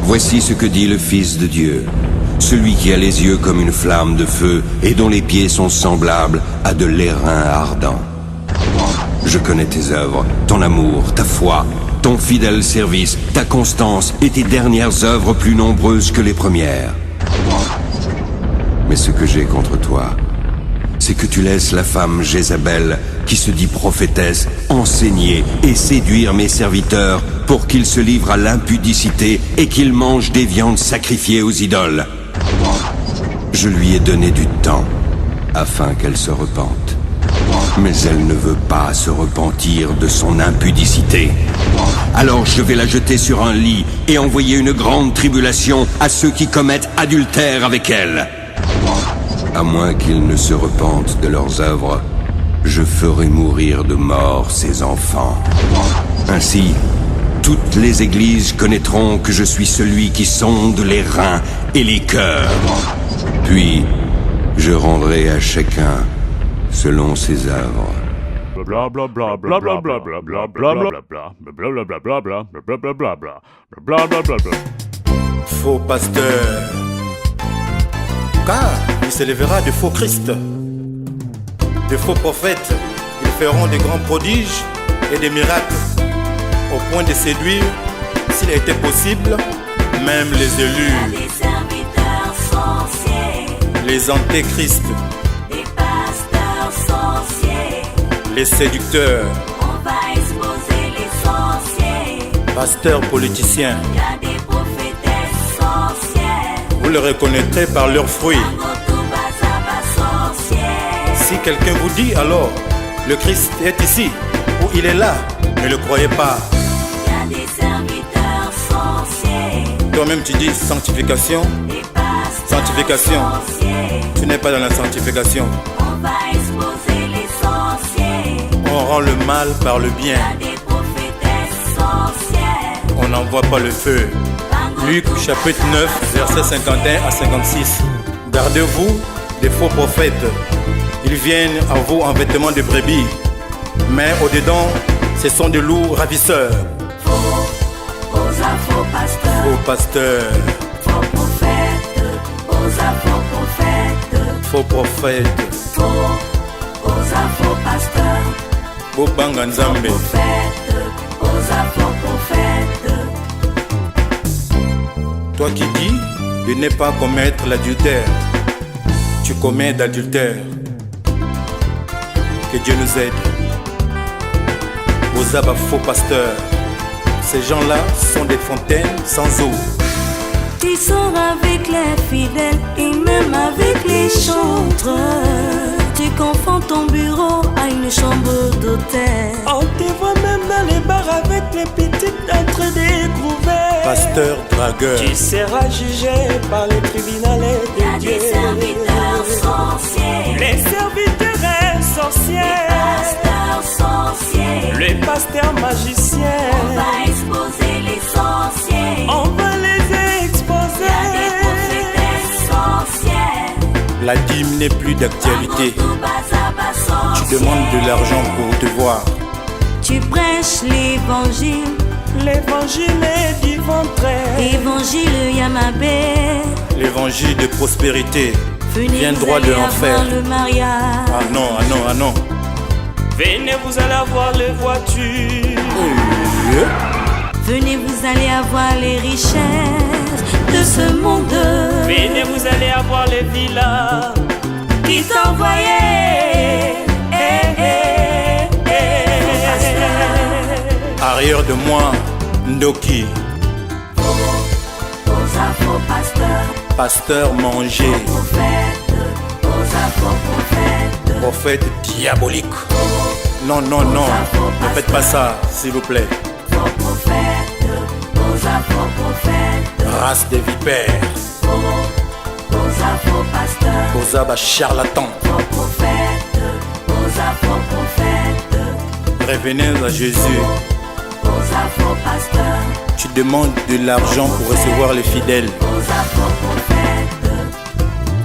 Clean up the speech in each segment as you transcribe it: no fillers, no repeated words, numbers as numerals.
Voici ce que dit le Fils de Dieu, celui qui a les yeux comme une flamme de feu et dont les pieds sont semblables à de l'airain ardent. Je connais tes œuvres, ton amour, ta foi, ton fidèle service, ta constance et tes dernières œuvres plus nombreuses que les premières. Mais ce que j'ai contre toi, c'est que tu laisses la femme Jézabel, qui se dit prophétesse, enseigner et séduire mes serviteurs pour qu'ils se livrent à l'impudicité et qu'ils mangent des viandes sacrifiées aux idoles. Je lui ai donné du temps afin qu'elle se repente. Mais elle ne veut pas se repentir de son impudicité. Alors je vais la jeter sur un lit et envoyer une grande tribulation à ceux qui commettent adultère avec elle. À moins qu'ils ne se repentent de leurs œuvres, je ferai mourir de mort ses enfants. Ainsi, toutes les églises connaîtront que je suis celui qui sonde les reins et les cœurs. Puis, je rendrai à chacun selon ses œuvres. Faux pasteur, car il s'élèvera de faux Christ, de faux prophètes. Ils feront de grands prodiges et des miracles, au point de séduire, s'il était possible, même les élus, des serviteurs sorciers, les antéchrists, des pasteurs sorciers. les séducteurs, On va exposer les sorciers. pasteurs politiciens. Y a des prophétesses sorcières. Vous les reconnaîtrez par leurs fruits. Agotou Bazaba sorcière. Si quelqu'un vous dit alors, le Christ est ici, ou il est là, ne le croyez pas. Y a des serviteurs sorciers. Toi-même tu dis sanctification, Des pasteurs sanctification. sorciers. Tu n'es pas dans la sanctification. On va exposer les sorciers. On rend le mal par le bien. Y a des prophétesses sorcières. On n'envoie pas le feu. Luc chapitre 9, versets 51 à 56. Gardez-vous des faux prophètes. Ils viennent à vous en vêtements de brebis, mais au-dedans, ce sont de loups ravisseurs. Faux pasteurs. Faux pasteurs, Faux prophètes. Faux prophètes. faux prophètes, Faux pasteurs. faux banganzambe. Prophètes. Faux prophètes. Toi qui dis de ne pas commettre l'adultère, tu commets l'adultère. Que Dieu nous aide. Aux abats faux pasteurs, ces gens-là sont des fontaines sans eau. Tu sors avec les fidèles et même avec les chantres. Tu confonds ton bureau à une chambre d'hôtel. On te voit même dans les bars avec les petites entre découvertes. Pasteur dragueur, Tu seras jugé par les tribunaux Y a de Dieu. des serviteurs sorciers. Les serviteurs sorciers, Pasteurs sorciers. les pasteurs magiciens. On va exposer les sorciers. On va les Y a des exposer. prophétesses sorcières. la dîme n'est plus d'actualité. Agotou Bazaba Tu sorcière. demandes de l'argent pour te voir. Tu prêches l'évangile. L'évangile est du ventre. Évangile Yamabé. L'évangile de prospérité Venez, vient vous droit de allez l'enfer. avoir le mariage. Ah non, ah non, ah non. Venez, vous allez avoir les voitures. Venez, vous allez avoir les richesses de ce monde. Venez, vous allez avoir les villas. Qui t'envoyait. Arrière de moi, Ndoki, Faux pasteur. pasteur manger, Prophète. Faux prophète. prophète diabolique. Non, non, non, ne faites pas ça, s'il vous plaît. Faux prophète. Faux prophète. Race des vipères, Faux pasteur. Ozaba charlatan. Faux prophète. Faux prophète. Revenez à Jésus. Faux pasteur. Tu demandes de l'argent pour recevoir les fidèles. Faux prophète.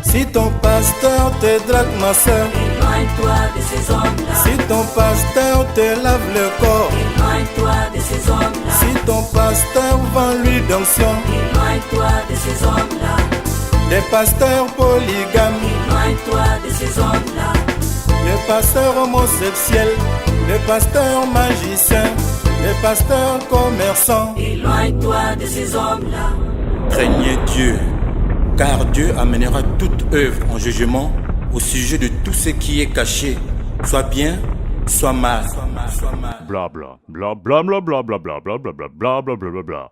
Si ton pasteur te drague, ma soeur, Éloigne-toi de ces hommes-là. si ton pasteur te lave le corps, Éloigne-toi de ces hommes-là. si ton pasteur vend l'huile d'onction, Éloigne-toi Éloigne-toi de ces hommes-là. Des pasteurs polygames, Éloigne-toi de ces hommes-là. des pasteurs homosexuels, des pasteurs magiciens, des pasteurs commerçants. Éloigne-toi de ces hommes-là. Craignez Dieu, car Dieu amènera toute œuvre en jugement au sujet de tout ce qui est caché, soit bien, soit mal. Bla bla bla bla bla bla bla bla bla bla bla bla bla bla bla.